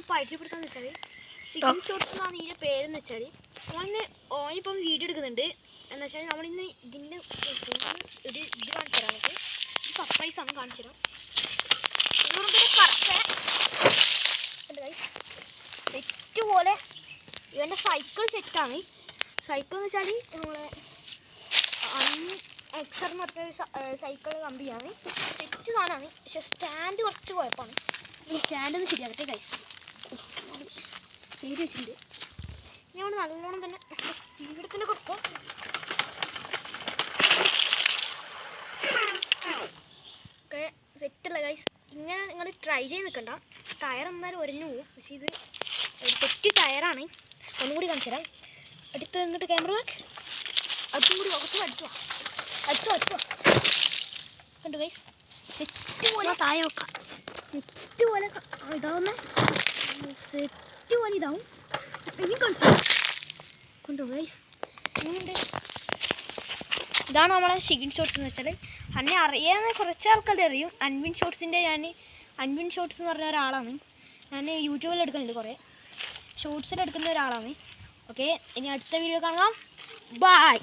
പരിചയപ്പെടുത്താന്ന് വെച്ചാൽ ഷിഗിൻ ഷോട്ട്സ് എന്നാണ് ഇതിൻ്റെ പേരെന്ന് വെച്ചാൽ ഓനിപ്പം വീഡിയോ എടുക്കുന്നുണ്ട് എന്ന് വെച്ചാൽ നമ്മളിന്ന് ഇതിൻ്റെ ഒരു ഇത് കാണിച്ചു തരാം നമുക്ക് സർപ്രൈസ് ആണ് കാണിച്ചു തരാം സെറ്റ് പോലെ ഇവൻ്റെ സൈക്കിൾ സെറ്റാണ് സൈക്കിൾ എന്ന് വെച്ചാൽ നമ്മളെ എക്സർ എന്ന് പറഞ്ഞ സൈക്കിൾ കമ്പിയാണ് സെറ്റ് സാധനമാണ് പക്ഷെ സ്റ്റാൻഡ് കുറച്ച് കുഴപ്പമാണ് ഈ സ്റ്റാൻഡ് ഒന്ന് ശരിയാകട്ടെ ഗൈസ് ചെയ്ത് വെച്ചിട്ടുണ്ട് ഞാൻ നല്ലോണം തന്നെ സ്പീഡിൽ തന്നെ കൊടുക്കും ഓക്കെ സെറ്റല്ല ഗൈസ് ഇങ്ങനെ നിങ്ങൾ ട്രൈ ചെയ്ത് നിൽക്കണ്ട ടയർ എന്നാലും ഒരഞ്ഞു പോകും പക്ഷേ ഇത് സെറ്റ് ടയറാണ് ഒന്നും കൂടി കാണിച്ചു തരാം അടുത്ത് നിന്നിട്ട് ക്യാമറ ബാക്ക് അടുത്തും കൂടി കുറച്ച് അടുത്തോ കണ്ടു ഗൈസ് സെറ്റ് പോലെ താഴെ വെക്കാം സെറ്റ് പോലെ ഇതാവുന്ന സെറ്റ് പോലെ ഇതാവും ഇനി കളിച്ചു കൊണ്ടു ഗൈസ് ഇങ്ങനെയുണ്ട് ഇതാണ് നമ്മളെ ഷിഗിൻ ഷോട്ട്സ് എന്ന് വെച്ചാൽ എന്നെ അറിയാവുന്ന കുറച്ച് ആൾക്കാരെ അറിയും അൻവിൻ ഷോട്ട്സിൻ്റെ അൻവിൻ ഷോട്ട്സ് എന്ന് പറഞ്ഞ ഒരാളാണ് ഞാൻ യൂട്യൂബിൽ എടുക്കുന്നുണ്ട് കുറേ ഷോർട്സിൽ എടുക്കുന്ന ഒരാളാണ് ഓക്കെ ഇനി അടുത്ത വീഡിയോ കാണാം ബൈ